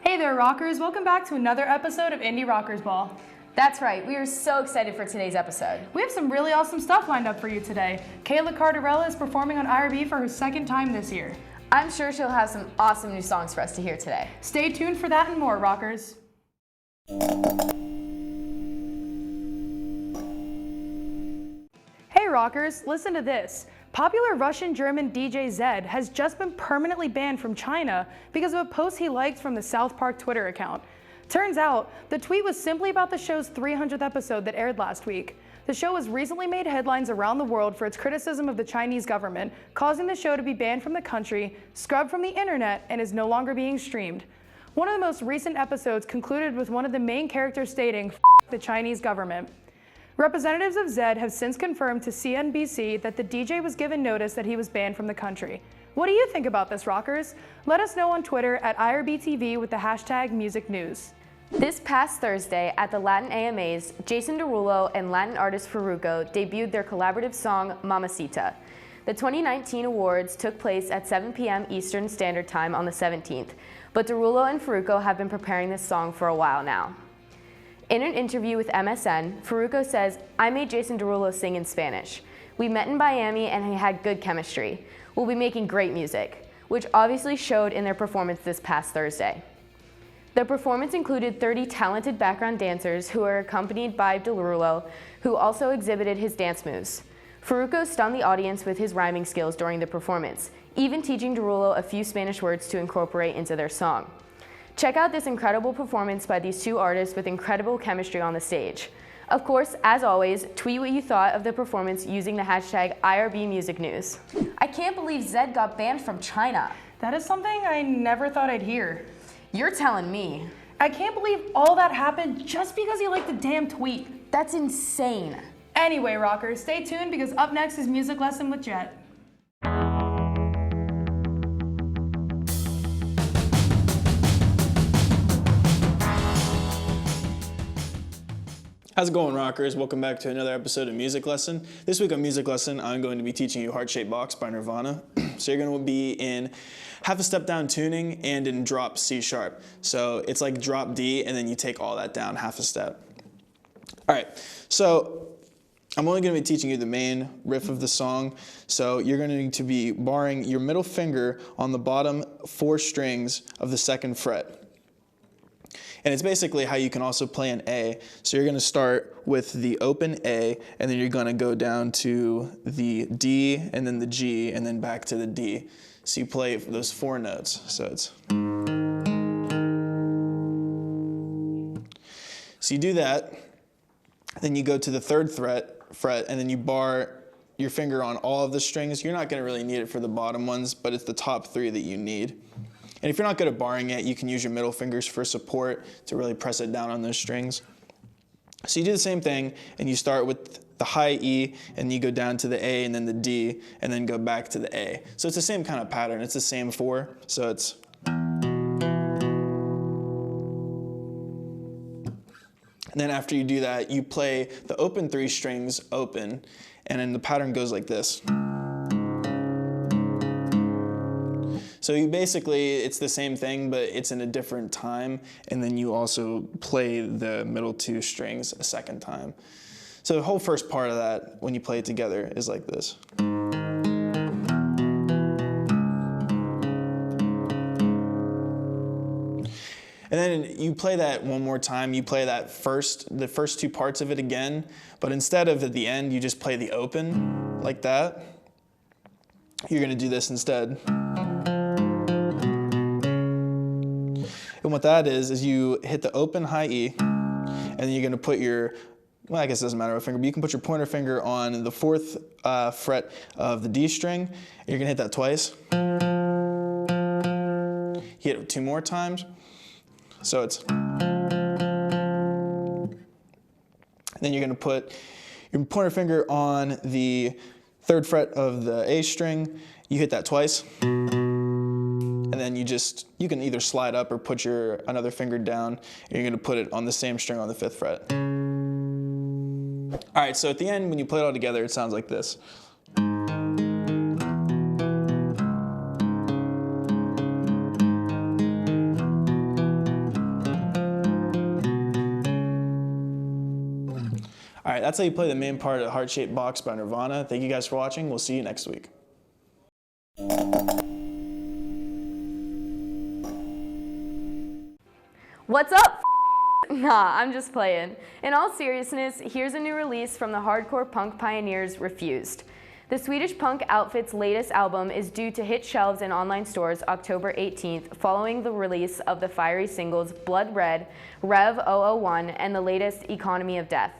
Hey there, rockers. Welcome back to another episode of Indie Rockers Ball. That's right. We are so excited for today's episode. We have some really awesome stuff lined up for you today. Kayla Cardarella is performing on IRB for her second time this year. I'm sure she'll have some awesome new songs for us to hear today. Stay tuned for that and more, rockers. Hey rockers, listen to this. Popular Russian-German DJ Zedd has just been permanently banned from China because of a post he liked from the South Park Twitter account. Turns out, the tweet was simply about the show's 300th episode that aired last week. The show has recently made headlines around the world for its criticism of the Chinese government, causing the show to be banned from the country, scrubbed from the internet, and is no longer being streamed. One of the most recent episodes concluded with one of the main characters stating, "F*** the Chinese government." Representatives of Zedd have since confirmed to CNBC that the DJ was given notice that he was banned from the country. What do you think about this, rockers? Let us know on Twitter at IRBTV with the hashtag MusicNews. This past Thursday at the Latin AMAs, Jason Derulo and Latin artist Farruko debuted their collaborative song, Mamacita. The 2019 awards took place at 7 p.m. Eastern Standard Time on the 17th, but Derulo and Farruko have been preparing this song for a while now. In an interview with MSN, Farruko says, "I made Jason Derulo sing in Spanish. We met in Miami and he had good chemistry. We'll be making great music," which obviously showed in their performance this past Thursday. The performance included 30 talented background dancers who were accompanied by Derulo, who also exhibited his dance moves. Farruko stunned the audience with his rhyming skills during the performance, even teaching Derulo a few Spanish words to incorporate into their song. Check out this incredible performance by these two artists with incredible chemistry on the stage. Of course, as always, tweet what you thought of the performance using the hashtag IRBMusicNews. I can't believe Zedd got banned from China. That is something I never thought I'd hear. You're telling me. I can't believe all that happened just because he liked a damn tweet. That's insane. Anyway, rockers, stay tuned because up next is Music Lesson with Jet. How's it going, rockers? Welcome back to another episode of Music Lesson. This week on Music Lesson, I'm going to be teaching you Heart Shaped Box by Nirvana. So you're going to be in half a step down tuning and in drop C sharp. So it's like drop D and then you take all that down half a step. All right, so I'm only going to be teaching you the main riff of the song. So you're going to be barring your middle finger on the bottom 4 strings of the 2nd fret. And it's basically how you can also play an A. So you're going to start with the open A, and then you're going to go down to the D, and then the G, and then back to the D. So you play those 4 notes. So it's... So you do that, then you go to the 3rd fret, and then you bar your finger on all of the strings. You're not going to really need it for the bottom ones, but it's the top 3 that you need. And if you're not good at barring it, you can use your middle fingers for support to really press it down on those strings. So you do the same thing, and you start with the high E, and you go down to the A, and then the D, and then go back to the A. So it's the same kind of pattern. It's the same 4. So it's... And then after you do that, you play the open 3 strings open, and then the pattern goes like this. So you basically, it's the same thing, but it's in a different time, and then you also play the middle 2 strings a 2nd time. So the whole first part of that, when you play it together, is like this. And then you play that one more time, you play that the first 2 parts of it again, but instead of at the end, you just play the open, like that. You're gonna do this instead. And what that is you hit the open high E, and then you're gonna put your, well, I guess it doesn't matter what finger, but you can put your pointer finger on the 4th fret of the D string, and you're gonna hit that twice. Hit it 2 more times. So it's, then you're gonna put your pointer finger on the 3rd fret of the A string, you hit that twice, and then you can either slide up or put another finger down, and you're gonna put it on the same string on the 5th fret. All right, so at the end, when you play it all together, it sounds like this. right, that's how you play the main part of Heart Shaped Box by Nirvana. Thank you guys for watching. We'll see you next week. What's up? Nah, I'm just playing. In all seriousness, here's a new release from the hardcore punk pioneers Refused. The Swedish punk outfit's latest album is due to hit shelves in online stores October 18th, following the release of the fiery singles Blood Red, Rev 001, and the latest Economy of Death.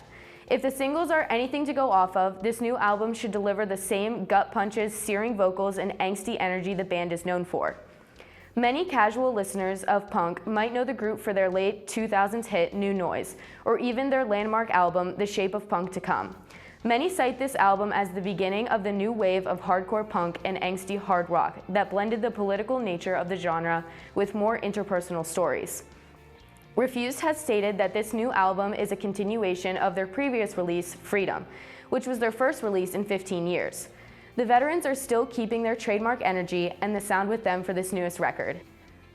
If the singles are anything to go off of, this new album should deliver the same gut punches, searing vocals, and angsty energy the band is known for. Many casual listeners of punk might know the group for their late 2000s hit New Noise, or even their landmark album, The Shape of Punk to Come. Many cite this album as the beginning of the new wave of hardcore punk and angsty hard rock that blended the political nature of the genre with more interpersonal stories. Refused has stated that this new album is a continuation of their previous release, Freedom, which was their first release in 15 years. The veterans are still keeping their trademark energy and the sound with them for this newest record.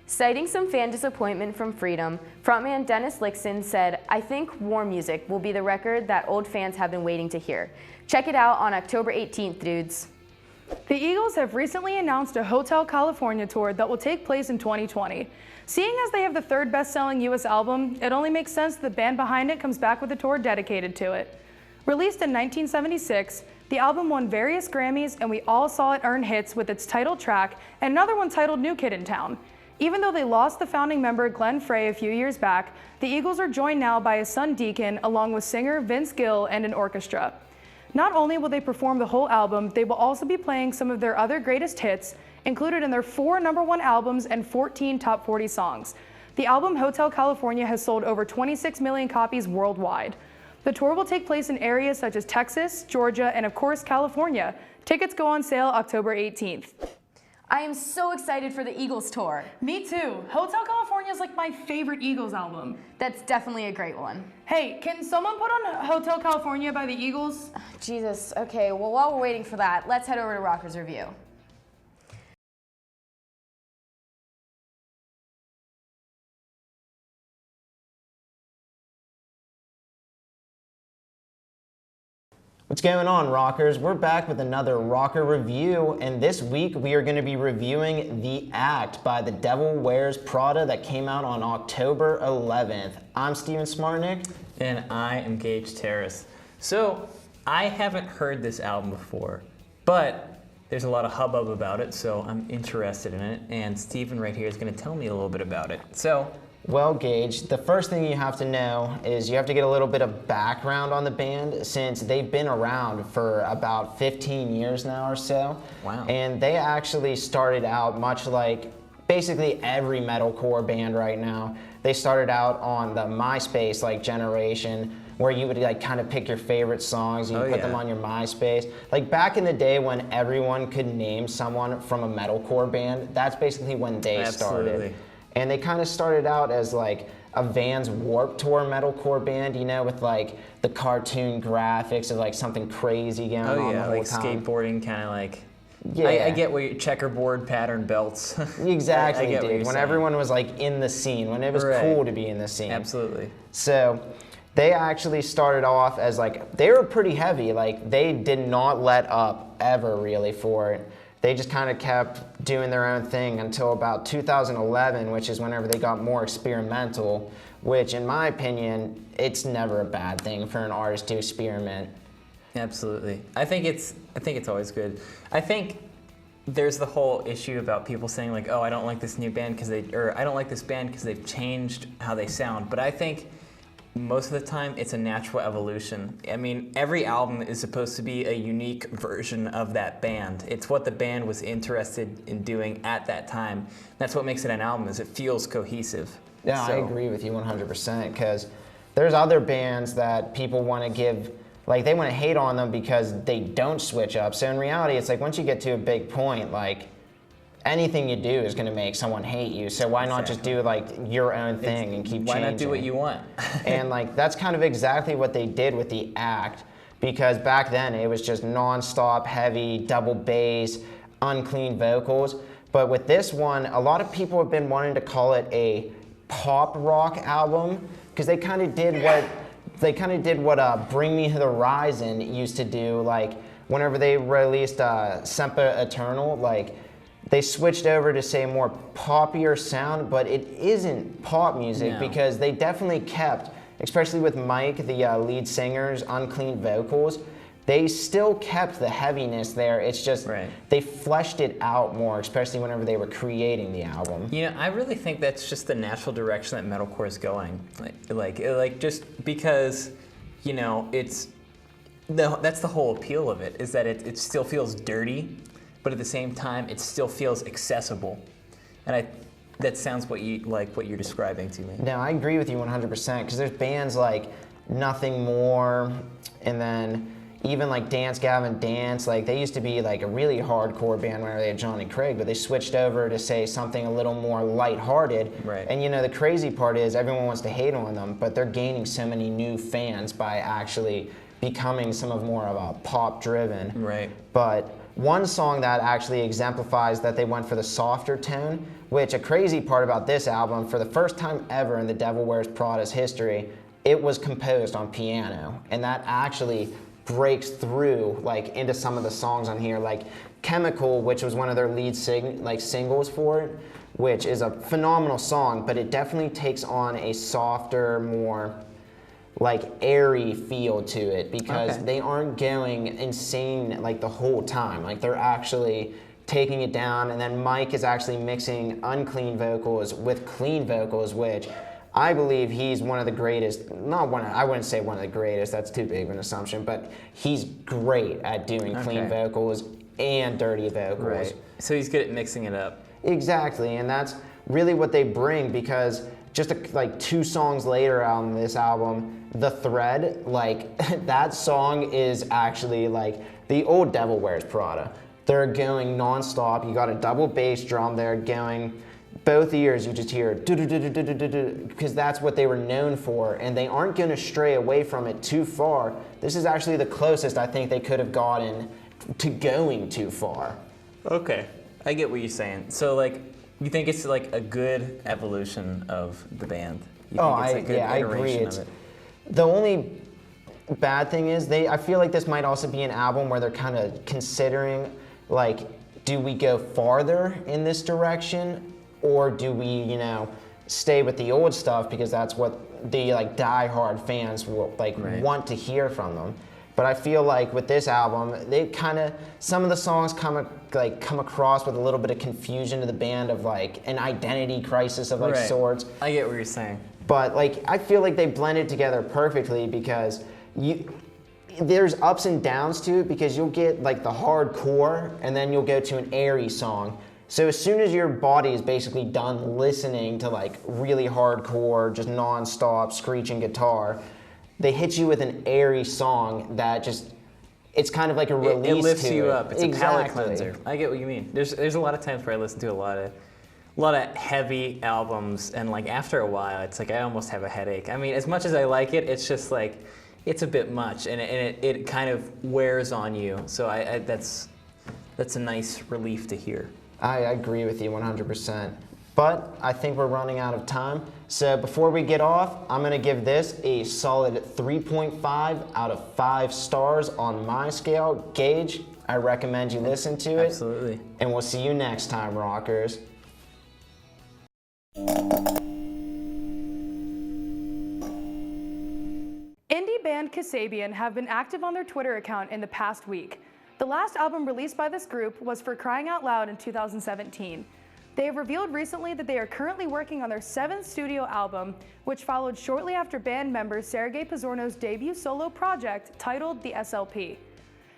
Citing some fan disappointment from Freedom, frontman Dennis Lyxzén said, "I think War Music will be the record that old fans have been waiting to hear. Check it out on October 18th, dudes." The Eagles have recently announced a Hotel California tour that will take place in 2020. Seeing as they have the third best-selling U.S. album, it only makes sense the band behind it comes back with a tour dedicated to it. Released in 1976, the album won various Grammys, and we all saw it earn hits with its title track and another one titled New Kid in Town. Even though they lost the founding member Glenn Frey a few years back, the Eagles are joined now by his son Deacon, along with singer Vince Gill and an orchestra. Not only will they perform the whole album, they will also be playing some of their other greatest hits, included in their 4 #1 albums and 14 top 40 songs. The album Hotel California has sold over 26 million copies worldwide. The tour will take place in areas such as Texas, Georgia, and of course, California. Tickets go on sale October 18th. I am so excited for the Eagles tour. Me too. Hotel California is like my favorite Eagles album. That's definitely a great one. Hey, can someone put on Hotel California by the Eagles? Jesus, okay, well while we're waiting for that, let's head over to Rockers Review. What's going on, rockers? We're back with another rocker review, and this week we are going to be reviewing The Act by The Devil Wears Prada that came out on October 11th. I'm Steven Smartnick. And I am Gage Terrace. So, I haven't heard this album before, but there's a lot of hubbub about it, so I'm interested in it, and Steven right here is going to tell me a little bit about it. So, Well, Gage, the first thing you have to know is you have to get a little bit of background on the band, since they've been around for about 15 years now or so. Wow. And they actually started out much like basically every metalcore band right now. They started out on the MySpace like generation, where you would like kind of pick your favorite songs and you put them on your MySpace. Like back in the day when everyone could name someone from a metalcore band, that's basically when they started. And they kind of started out as like a Vans Warped Tour metalcore band, you know, with like the cartoon graphics of like something crazy going on the whole like time. Skateboarding, kind of like. Yeah. I get what your checkerboard pattern belts. Exactly, I get what dude. you're When saying. everyone was like in the scene, when it was cool to be in the scene. Absolutely. So they actually started off as like, they were pretty heavy. Like they did not let up ever really for it. They just kind of kept doing their own thing until about 2011, which is whenever they got more experimental, which in my opinion, it's never a bad thing for an artist to experiment. Absolutely. I think it's always good. I think there's the whole issue about people saying like, oh, I don't like this new band I don't like this band because they've changed how they sound. But I think most of the time it's a natural evolution. I mean, every album is supposed to be a unique version of that band. It's what the band was interested in doing at that time. That's what makes it an album, is it feels cohesive. Yeah, I agree with you 100%, because there's other bands that people want to give, like they want to hate on them because they don't switch up. So in reality, it's like once you get to a big point, like anything you do is going to make someone hate you. So why not just do like your own thing and keep changing? Why not do what you want? And like that's kind of exactly what they did with The Act, because back then it was just non-stop heavy double bass, unclean vocals. But with this one, a lot of people have been wanting to call it a pop rock album, because they kind of did what they kind of did what Bring Me the Horizon used to do, like whenever they released Semper Eternal, like they switched over to say more poppier sound, but it isn't pop music because they definitely kept, especially with Mike, the lead singer's unclean vocals, they still kept the heaviness there. It's just they fleshed it out more, especially whenever they were creating the album. You know, I really think that's just the natural direction that metalcore is going. Like just because, you know, that's the whole appeal of it, is that it still feels dirty, but at the same time, it still feels accessible. And that sounds what you're describing to me. No, I agree with you 100% because there's bands like Nothing More, and then even like Dance Gavin Dance, like they used to be like a really hardcore band whenever they had Johnny Craig, but they switched over to say something a little more lighthearted. Right. And you know, the crazy part is everyone wants to hate on them, but they're gaining so many new fans by actually becoming some of more of a pop driven. Right. But one song that actually exemplifies that they went for the softer tone, which a crazy part about this album, for the first time ever in the Devil Wears Prada's history, it was composed on piano, and that actually breaks through like into some of the songs on here, like Chemical, which was one of their lead singles for it, which is a phenomenal song, but it definitely takes on a softer, more like airy feel to it because they aren't going insane like the whole time. Like they're actually taking it down, and then Mike is actually mixing unclean vocals with clean vocals, which I believe he's one of the greatest, I wouldn't say one of the greatest, that's too big of an assumption, but he's great at doing clean vocals and dirty vocals. Right. So he's good at mixing it up. Exactly, and that's really what they bring, because just like 2 songs later on this album, The Thread, like that song is actually like the old Devil Wears Prada. They're going non-stop, you got a double bass drum there going, both ears you just hear because that's what they were known for, and they aren't going to stray away from it too far. This is actually the closest I think they could have gotten to going too far. Okay, I get what you're saying. So like, you think it's like a good evolution of the band? You think it's a good I agree. iteration It's of it? the only bad thing is I feel like this might also be an album where they're kind of considering like, do we go farther in this direction? Or do we, you know, stay with the old stuff because that's what the like die-hard fans will like want to hear from them. But I feel like with this album, they kind of, some of the songs come across with a little bit of confusion to the band of like an identity crisis of like sorts. I get what you're saying. But like I feel like they blended together perfectly because there's ups and downs to it because you'll get like the hardcore and then you'll go to an airy song. So as soon as your body is basically done listening to like really hardcore, just non-stop screeching guitar, they hit you with an airy song that just, it's kind of like a release to it. It lifts you up. It's a palate cleanser. I get what you mean. There's a lot of times where I listen to a lot of heavy albums, and like after a while, it's like I almost have a headache. I mean, as much as I like it, it's just like, it's a bit much, and it kind of wears on you. So that's a nice relief to hear. I agree with you 100%. But I think we're running out of time. So before we get off, I'm going to give this a solid 3.5 out of 5 stars on my scale. Gage, I recommend you listen to it. Absolutely. And we'll see you next time, rockers. Indie band Kasabian have been active on their Twitter account in the past week. The last album released by this group was For Crying Out Loud in 2017. They have revealed recently that they are currently working on their 7th studio album, which followed shortly after band member Sergei Pozorno's debut solo project titled The SLP.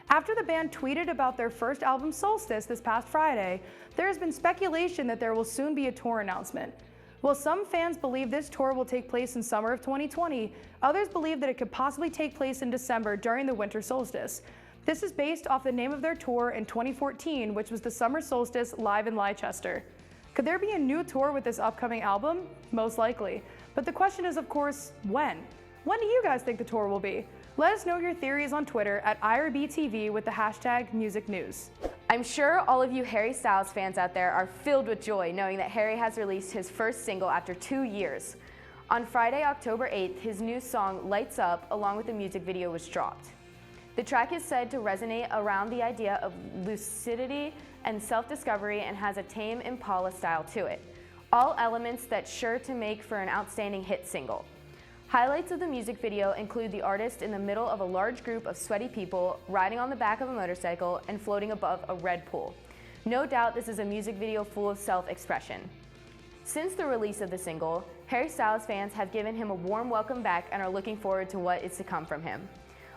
After the band tweeted about their first album Solstice this past Friday, there has been speculation that there will soon be a tour announcement. While some fans believe this tour will take place in summer of 2020, others believe that it could possibly take place in December during the winter solstice. This is based off the name of their tour in 2014, which was the Summer Solstice Live in Leicester. Could there be a new tour with this upcoming album? Most likely. But the question is, of course, when? When do you guys think the tour will be? Let us know your theories on Twitter at IRBTV with the hashtag MusicNews. I'm sure all of you Harry Styles fans out there are filled with joy knowing that Harry has released his first single after 2 years. On Friday, October 8th, his new song, Lights Up, along with the music video, was dropped. The track is said to resonate around the idea of lucidity and self-discovery and has a Tame Impala style to it. All elements that's sure to make for an outstanding hit single. Highlights of the music video include the artist in the middle of a large group of sweaty people riding on the back of a motorcycle and floating above a red pool. No doubt this is a music video full of self-expression. Since the release of the single, Harry Styles fans have given him a warm welcome back and are looking forward to what is to come from him.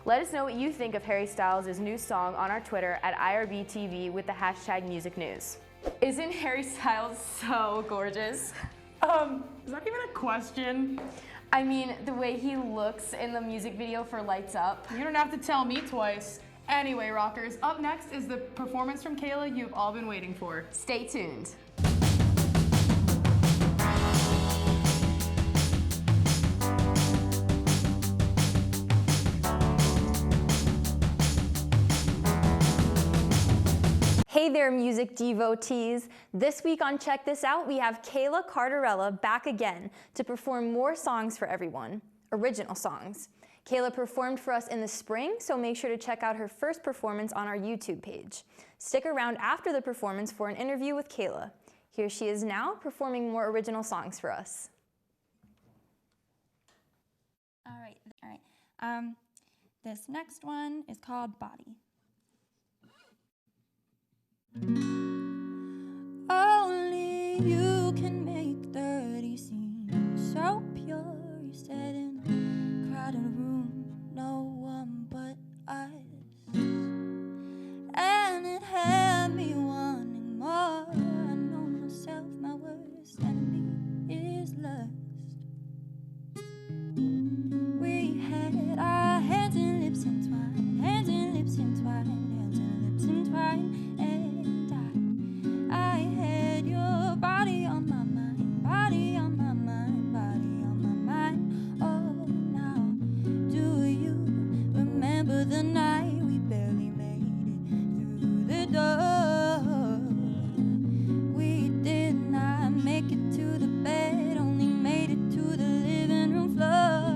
Let us know what you think of Harry Styles' new song on our Twitter at IRBTV with the hashtag MusicNews. Isn't Harry Styles so gorgeous? Is that even a question? I mean, the way he looks in the music video for Lights Up. You don't have to tell me twice. Anyway, rockers, up next is the performance from Kayla you've all been waiting for. Stay tuned. Hey there, music devotees. This week on Check This Out, we have Kayla Cardarella back again to perform more songs for everyone, original songs. Kayla performed for us in the spring, so make sure to check out her first performance on our YouTube page. Stick around after the performance for an interview with Kayla. Here she is now performing more original songs for us. All right. This next one is called Body. Only you can make dirty seem so pure. You said in a crowded room, no one but us. And it had me wanting more. I know myself, my worst enemy is lust. We had our hands and lips entwined, hands and lips entwined, hands and lips entwined, and I had your body on my mind, body on my mind, body on my mind. Oh, now do you remember the night we barely made it through the door? We did not make it to the bed, only made it to the living room floor.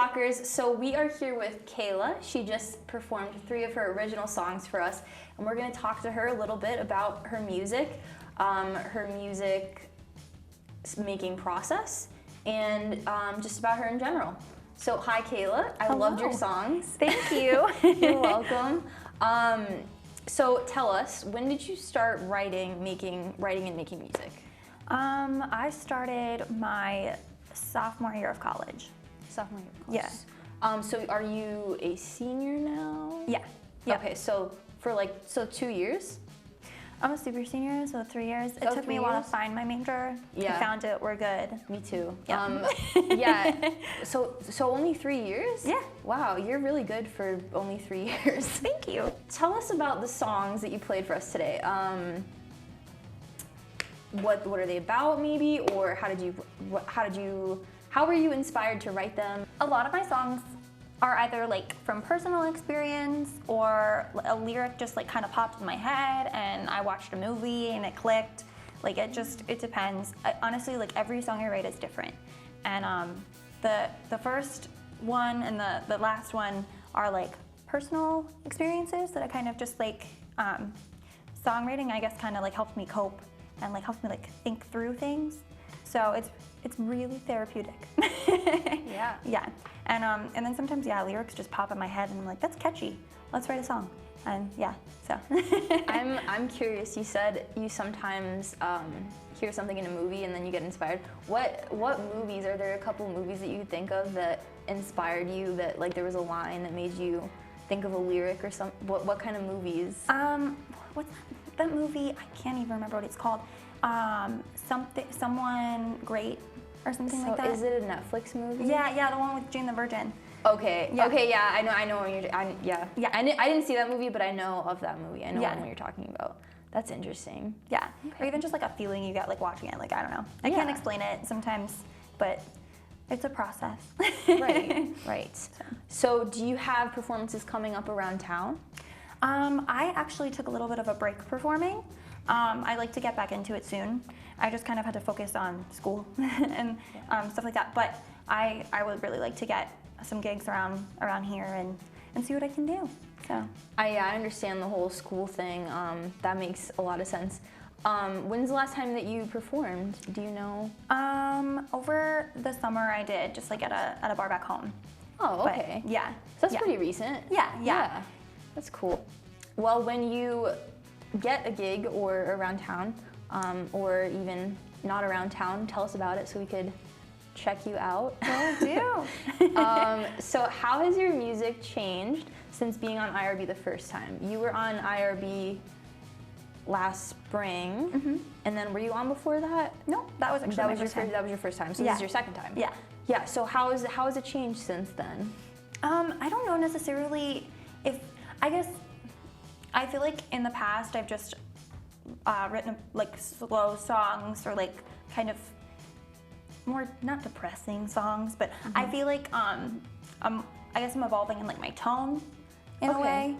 Rockers. So we are here with Kayla. She just performed 3 of her original songs for us, and we're going to talk to her a little bit about her music making process, and just about her in general. So hi, Kayla. I loved your songs. Thank you. You're welcome. So tell us, when did you start writing and making music? I started my sophomore year of college. Sophomore year of college. Yeah. So are you a senior now? Yeah. Yeah. Okay, so for 2 years? I'm a super senior, so 3 years. It Oh, took 3 me a while to years? find my major. Yeah. I found it. We're good. Me too. Yeah. Yeah. So only 3 years? Yeah. Wow, you're really good for only 3 years. Thank you. Tell us about the songs that you played for us today. What are they about, maybe, or how were you inspired to write them? A lot of my songs are either like from personal experience or a lyric just like kind of popped in my head and I watched a movie and it clicked. Like it depends. Honestly, like every song I write is different. And the first one and the last one are like personal experiences that I kind of just like songwriting, I guess, kind of like helped me cope and like helps me like think through things. So it's really therapeutic. Yeah. Yeah. And then sometimes, yeah, lyrics just pop in my head and I'm like, that's catchy. Let's write a song. And yeah, so. I'm curious. You said you sometimes hear something in a movie and then you get inspired. What movies, are there a couple movies that you think of that inspired you, that like there was a line that made you think of a lyric or some, what kind of movies? What's that movie? I can't even remember what it's called. Someone Great or something like that. Is it a Netflix movie? Yeah, the one with Jane the Virgin. Okay. Yeah. Okay. Yeah. I know what you're. Yeah. Yeah. I didn't see that movie, but I know of that movie. I know Yeah. what you're talking about. That's interesting. Yeah. Or even just like a feeling you get like watching it. Like I don't know. I can't Yeah. explain it sometimes, but it's a process. Right. Right. So, do you have performances coming up around town? I actually took a little bit of a break performing. I'd like to get back into it soon. I just kind of had to focus on school and stuff like that. But I would really like to get some gigs around here and see what I can do. So I understand the whole school thing. That makes a lot of sense. When's the last time that you performed? Do you know? over the summer I did just like at a bar back home. Oh, But, okay. yeah. So that's yeah. pretty recent. Yeah. That's cool. Well, when you get a gig or around town, or even not around town, tell us about it so we could check you out. Will do. So how has your music changed since being on IRB the first time? You were on IRB last spring, and then were you on before that? No, that was actually That my was your first time. That was your first time. So Yeah. this is your second time. Yeah. Yeah. So how has it changed since then? I don't know necessarily if, I guess, I feel like in the past I've just written like slow songs or like kind of more, not depressing songs, but I feel like I guess I'm evolving in like my tone in a Okay. way.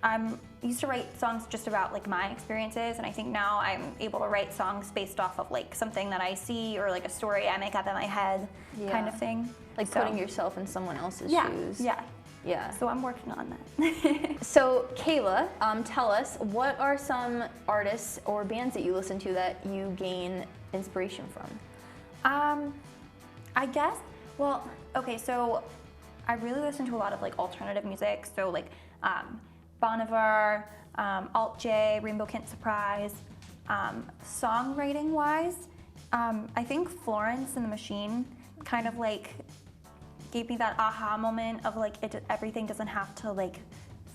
I'm used to write songs just about like my experiences, and I think now I'm able to write songs based off of like something that I see or like a story I make up in my head, kind Yeah. of thing. Like So- putting yourself in someone else's yeah, shoes. yeah. Yeah. So I'm working on that. So Kayla, tell us, what are some artists or bands that you listen to that you gain inspiration from? I guess, well, okay, so I really listen to a lot of like alternative music, so like Bon Iver, Alt J, Rainbow Kent Surprise. Songwriting wise, I think Florence and the Machine kind of like gave me that aha moment of like everything doesn't have to like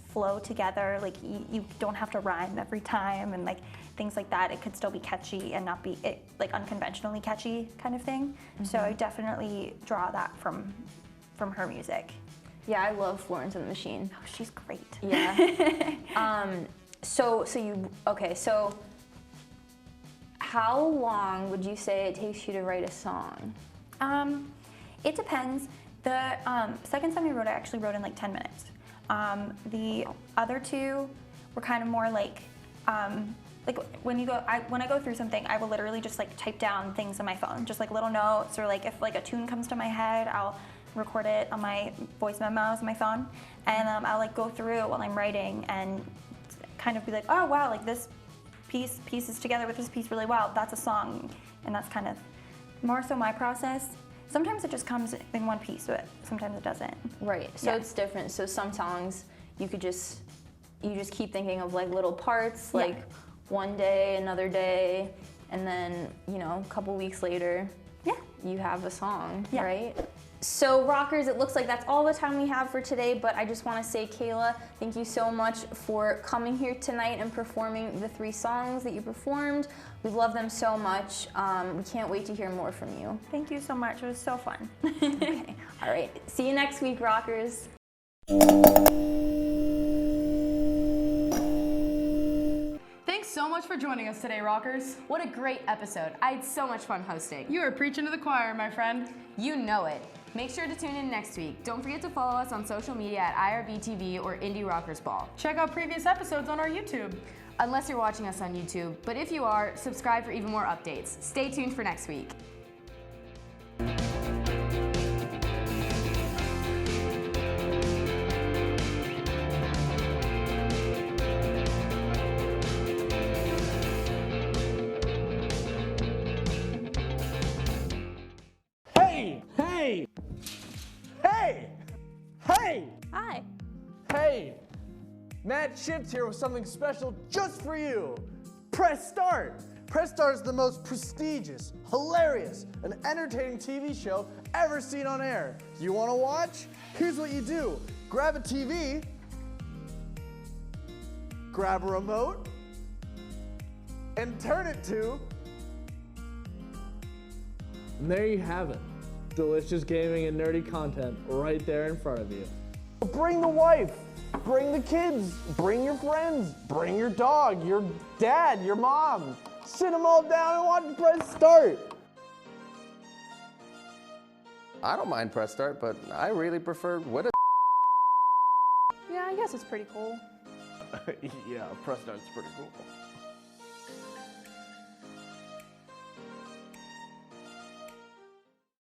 flow together, like you don't have to rhyme every time and like things like that. It could still be catchy and not be like unconventionally catchy kind of thing. So I definitely draw that from her music. Yeah, I love Florence and the Machine. Oh, she's great. Yeah. So how long would you say it takes you to write a song? It depends. The second time I actually wrote in like 10 minutes. The other two were kind of more like when I go through something, I will literally just like type down things on my phone, just like little notes, or like if like a tune comes to my head, I'll record it on my voice memos on my phone, and I'll like go through it while I'm writing and kind of be like, oh wow, like this pieces together with this piece really well. That's a song, and that's kind of more so my process. Sometimes it just comes in one piece, but sometimes it doesn't. Right. So it's different. So some songs you just keep thinking of like little parts, like one day, another day, and then a couple weeks later, you have a song, right? So rockers, it looks like that's all the time we have for today, but I just want to say, Kayla, thank you so much for coming here tonight and performing the 3 songs that you performed. We love them so much. We can't wait to hear more from you. Thank you so much. It was so fun. Okay. All right. See you next week, rockers. Thanks so much for joining us today, rockers. What a great episode. I had so much fun hosting. You are preaching to the choir, my friend. You know it. Make sure to tune in next week. Don't forget to follow us on social media at IRBTV or Indie Rockers Ball. Check out previous episodes on our YouTube. Unless you're watching us on YouTube, but if you are, subscribe for even more updates. Stay tuned for next week. Hey! Hey! Hey! Hi. Hey! Matt Ships here with something special just for you. Press Start! Press Start is the most prestigious, hilarious, and entertaining TV show ever seen on air. You want to watch? Here's what you do. Grab a TV, grab a remote, and turn it to... And there you have it. Delicious gaming and nerdy content right there in front of you. Bring the wife, bring the kids, bring your friends, bring your dog, your dad, your mom. Sit them all down and watch Press Start. I don't mind Press Start, but I really prefer What a Yeah, I guess it's pretty cool. Yeah, Press Start's pretty cool.